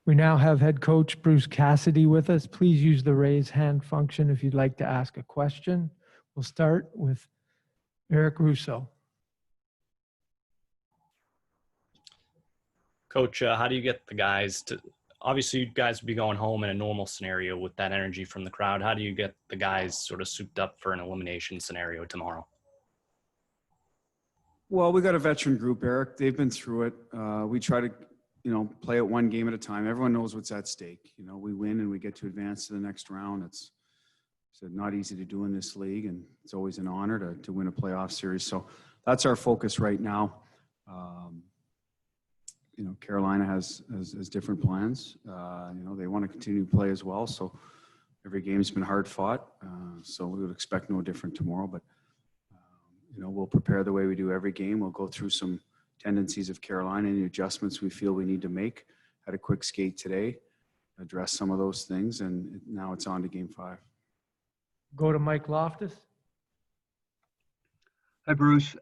We now have head coach Bruce Cassidy with us. Please use the raise hand function if you'd like to ask a question. We'll start with Eric Russo. Coach, how do you get the guys to, obviously you guys would be going home in a normal scenario with that energy from the crowd. How do you get the guys sort of souped up for an elimination scenario tomorrow? Well, we got a veteran group, Eric. They've been through it. We try to, play it one game at a time. Everyone knows what's at stake. We win and we get to advance to the next round. It's not easy to do in this league, and it's always an honor to win a playoff series. So that's our focus right now. Carolina has different plans. They want to continue to play as well. So every game's been hard fought. So we would expect no different tomorrow. But we'll prepare the way we do every game. We'll go through some tendencies of Carolina, any adjustments we feel we need to make. Had a quick skate today, address some of those things, and now it's on to Game 5. Go to Mike Loftus. Hi, Bruce.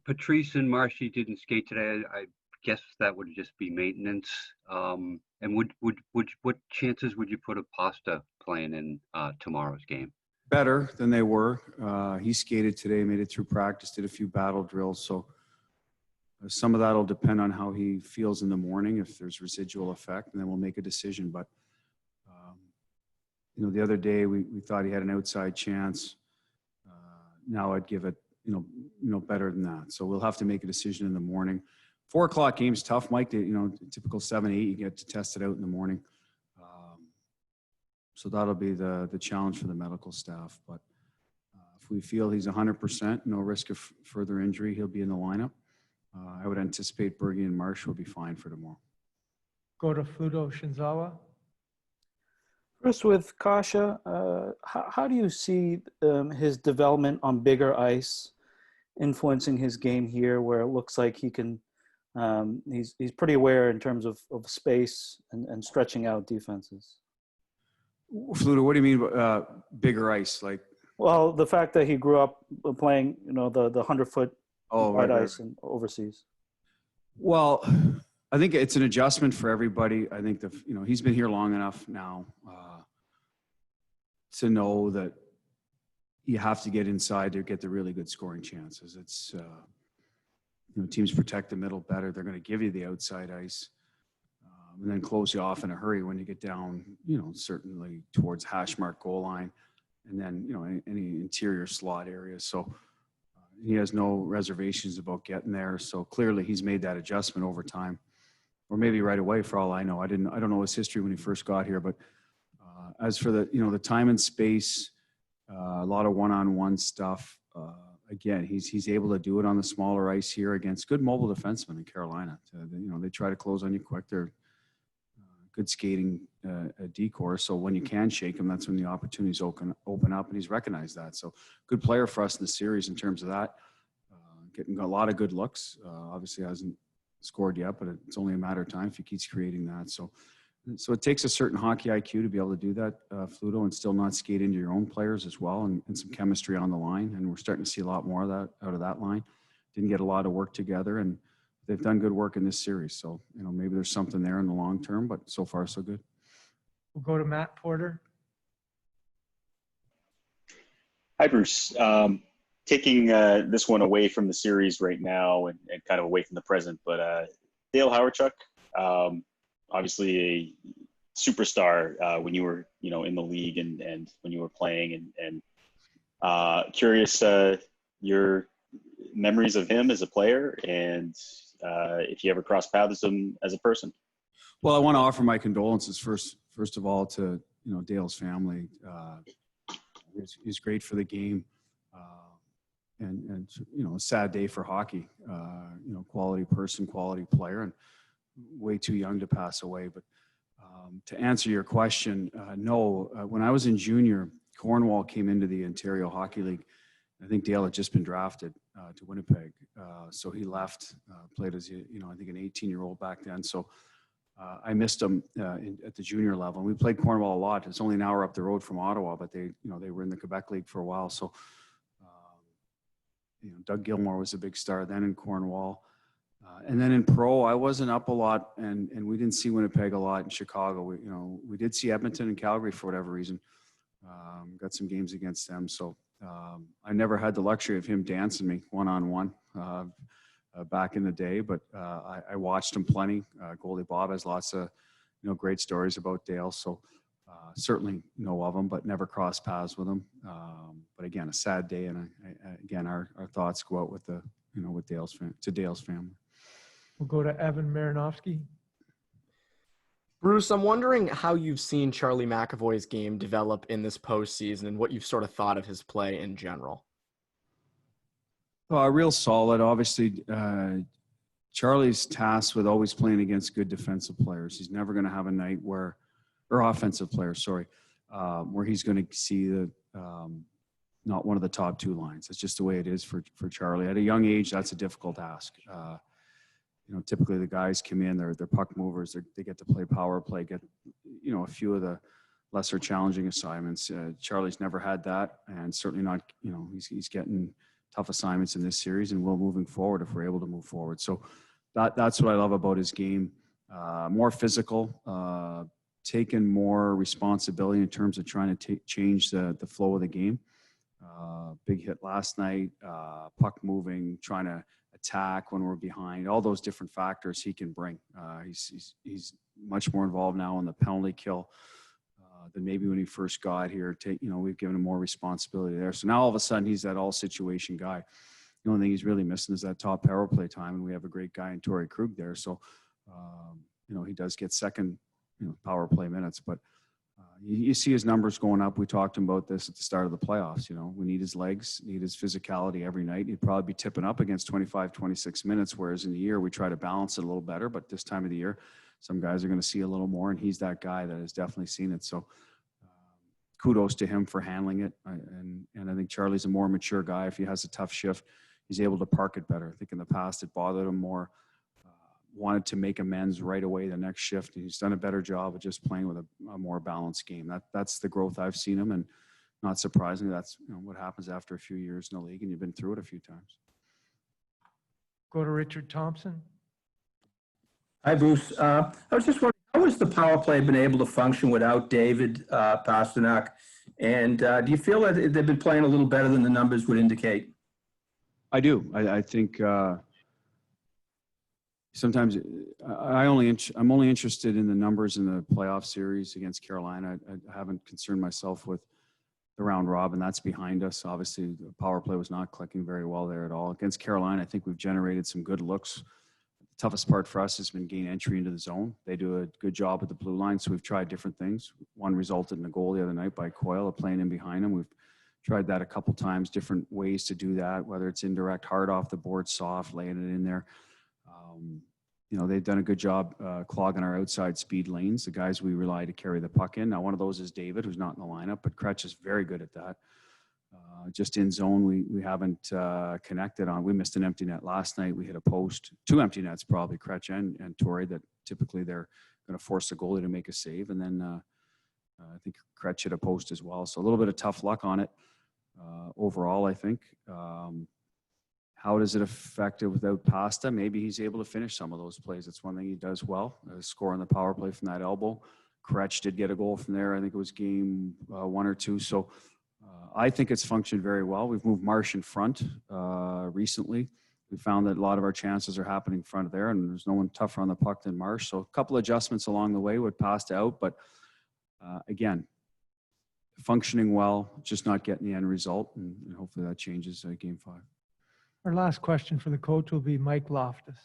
Patrice and Marshy didn't skate today. I guess that would just be maintenance. And what chances would you put of Pasta playing in tomorrow's game? Better than they were. He skated today, made it through practice, did a few battle drills. So some of that will depend on how he feels in the morning, if there's residual effect, and then we'll make a decision. But, the other day we thought he had an outside chance. Now I'd give it, better than that. So we'll have to make a decision in the morning. 4 o'clock game's tough, Mike. Typical 7, 8, you get to test it out in the morning. So that'll be the challenge for the medical staff. But if we feel he's 100%, no risk of further injury, he'll be in the lineup. I would anticipate Bergie and Marsh will be fine for tomorrow. Go to Fluto Shinzawa. First, with Kasha, how do you see his development on bigger ice influencing his game here, where it looks like he can, he's pretty aware in terms of space and stretching out defenses? Fluto, what do you mean by bigger ice? Like, well, the fact that he grew up playing, the 100-foot wide ice and overseas. Well, I think it's an adjustment for everybody. I think he's been here long enough now to know that you have to get inside to get the really good scoring chances. It's teams protect the middle better. They're going to give you the outside ice. And then close you off in a hurry when you get down, certainly towards hash mark goal line, and then, any interior slot areas. So he has no reservations about getting there. So clearly he's made that adjustment over time, or maybe right away for all I know. I don't know his history when he first got here, but as for the time and space, a lot of one-on-one stuff. Again, he's able to do it on the smaller ice here against good mobile defensemen in Carolina. They try to close on you quick. They're good skating decor. So when you can shake him, that's when the opportunities open up, and he's recognized that. So good player for us in the series in terms of that. Getting a lot of good looks. Obviously hasn't scored yet, but it's only a matter of time if he keeps creating that. So it takes a certain hockey IQ to be able to do that, Fluto, and still not skate into your own players as well, and some chemistry on the line. And we're starting to see a lot more of that out of that line. Didn't get a lot of work together, and they've done good work in this series. So, maybe there's something there in the long term, but so far so good. We'll go to Matt Porter. Hi, Bruce. Taking this one away from the series right now and kind of away from the present, but Dale Hawerchuk, obviously a superstar when you were, in the league and when you were playing, and curious your memories of him as a player, and if you ever crossed paths with him as a person. Well, I want to offer my condolences first of all to Dale's family. He's great for the game, and a sad day for hockey. Quality person, quality player, and way too young to pass away. But to answer your question, no. When I was in junior, Cornwall came into the Ontario Hockey League. I think Dale had just been drafted to Winnipeg, so he left. Played as I think an 18-year-old back then. So I missed him at the junior level. And we played Cornwall a lot. It's only an hour up the road from Ottawa, but they were in the Quebec League for a while. So Doug Gilmour was a big star then in Cornwall. And then in pro, I wasn't up a lot, and we didn't see Winnipeg a lot in Chicago. We did see Edmonton and Calgary for whatever reason. Got some games against them, so I never had the luxury of him dancing me one-on-one back in the day. But I watched him plenty. Goalie Bob has lots of great stories about Dale, so certainly know of him, but never crossed paths with him. But again, a sad day, and again, our thoughts go out with with Dale's family. We'll go to Evan Marinovsky. Bruce, I'm wondering how you've seen Charlie McAvoy's game develop in this postseason and what you've sort of thought of his play in general. Real solid. Obviously, Charlie's tasked with always playing against good defensive players. He's never going to have a night or offensive players, where he's going to see not one of the top two lines. That's just the way it is for Charlie. At a young age, that's a difficult task. Typically the guys come in, they're puck movers, they get to play power play, get, a few of the lesser challenging assignments. Charlie's never had that, and certainly not, he's getting tough assignments in this series, and will moving forward if we're able to move forward. So that's what I love about his game. More physical, taking more responsibility in terms of trying to change the flow of the game. Big hit last night, puck moving, trying to attack when we're behind, all those different factors he can bring. He's much more involved now in the penalty kill than maybe when he first got here. We've given him more responsibility there. So now all of a sudden he's that all situation guy. The only thing he's really missing is that top power play time, and we have a great guy in Torrey Krug there. So, he does get second, power play minutes, but you see his numbers going up. We talked about this at the start of the playoffs. We need his legs, need his physicality every night. He'd probably be tipping up against 25, 26 minutes, whereas in the year we try to balance it a little better. But this time of the year, some guys are going to see a little more, and he's that guy that has definitely seen it. So kudos to him for handling it. And I think Charlie's a more mature guy. If he has a tough shift, he's able to park it better. I think in the past it bothered him more. Wanted to make amends right away the next shift. He's done a better job of just playing with a more balanced game. That's the growth I've seen him, and not surprisingly, that's what happens after a few years in the league, and you've been through it a few times. Go to Richard Thompson. Hi, Bruce. I was just wondering, how has the power play been able to function without David Pastrnak? And do you feel that they've been playing a little better than the numbers would indicate? I do. I think sometimes I'm only interested in the numbers in the playoff series against Carolina. I haven't concerned myself with the round robin. That's behind us. Obviously, the power play was not clicking very well there at all. Against Carolina, I think we've generated some good looks. The toughest part for us has been gain entry into the zone. They do a good job at the blue line, so we've tried different things. One resulted in a goal the other night by Coyle, playing in behind him. We've tried that a couple times, different ways to do that, whether it's indirect, hard off the board, soft, laying it in there. They've done a good job clogging our outside speed lanes, the guys we rely to carry the puck in. Now, one of those is David, who's not in the lineup, but Kretsch is very good at that. Just in zone, we haven't connected on. We missed an empty net last night. We hit a post, two empty nets probably, Kretsch and Torrey, that typically they're going to force the goalie to make a save. And then I think Kretsch hit a post as well. So a little bit of tough luck on it overall, I think. How does it affect it without Pasta? Maybe he's able to finish some of those plays. It's one thing he does well, score on the power play from that elbow. Kretsch did get a goal from there. I think it was game 1 or 2. So I think it's functioned very well. We've moved Marsh in front recently. We found that a lot of our chances are happening in front of there, and there's no one tougher on the puck than Marsh. So a couple adjustments along the way with Pasta out, but again, functioning well, just not getting the end result, and hopefully that changes game 5. Our last question for the coach will be Mike Loftus.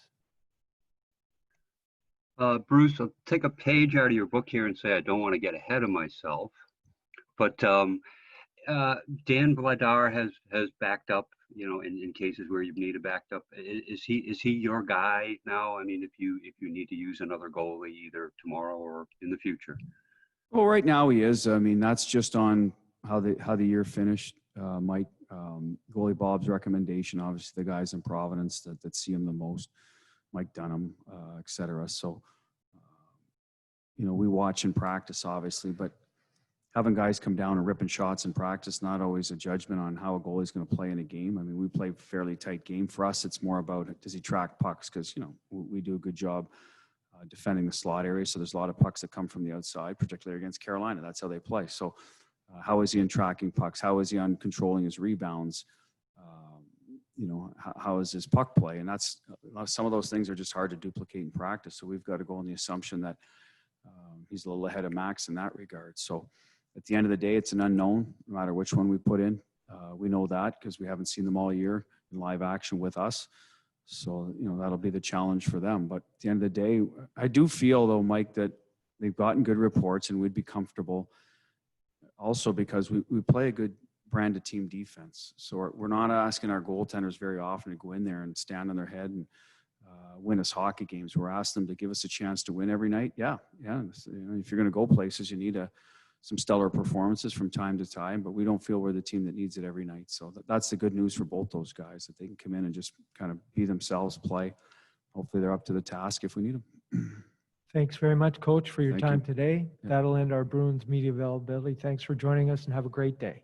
Bruce, I'll take a page out of your book here and say I don't want to get ahead of myself, but Dan Vladar has backed up, in cases where you need a backed up. Is he your guy now? I mean, if you need to use another goalie either tomorrow or in the future. Well, right now he is. I mean, that's just on how the year finished, Mike. Goalie Bob's recommendation, obviously the guys in Providence that see him the most, Mike Dunham, et cetera. So, we watch and practice, obviously, but having guys come down and ripping shots in practice, not always a judgment on how a goalie is going to play in a game. I mean, we play a fairly tight game. For us, it's more about, does he track pucks? Because, we do a good job defending the slot area. So there's a lot of pucks that come from the outside, particularly against Carolina. That's how they play. So how is he in tracking pucks? How is he on controlling his rebounds? How is his puck play? And that's some of those things are just hard to duplicate in practice. So we've got to go on the assumption that he's a little ahead of Max in that regard. So at the end of the day, it's an unknown, no matter which one we put in. We know that because we haven't seen them all year in live action with us. So, that'll be the challenge for them. But at the end of the day, I do feel, though, Mike, that they've gotten good reports and we'd be comfortable also because we play a good brand of team defense. So we're not asking our goaltenders very often to go in there and stand on their head and win us hockey games. We're asking them to give us a chance to win every night. Yeah. If you're going to go places, you need some stellar performances from time to time, but we don't feel we're the team that needs it every night. So that's the good news for both those guys, that they can come in and just kind of be themselves, play. Hopefully they're up to the task if we need them. Thanks very much, Coach, for your Thank time you. today. Yeah. That'll end our Bruins media availability. Thanks for joining us and have a great day.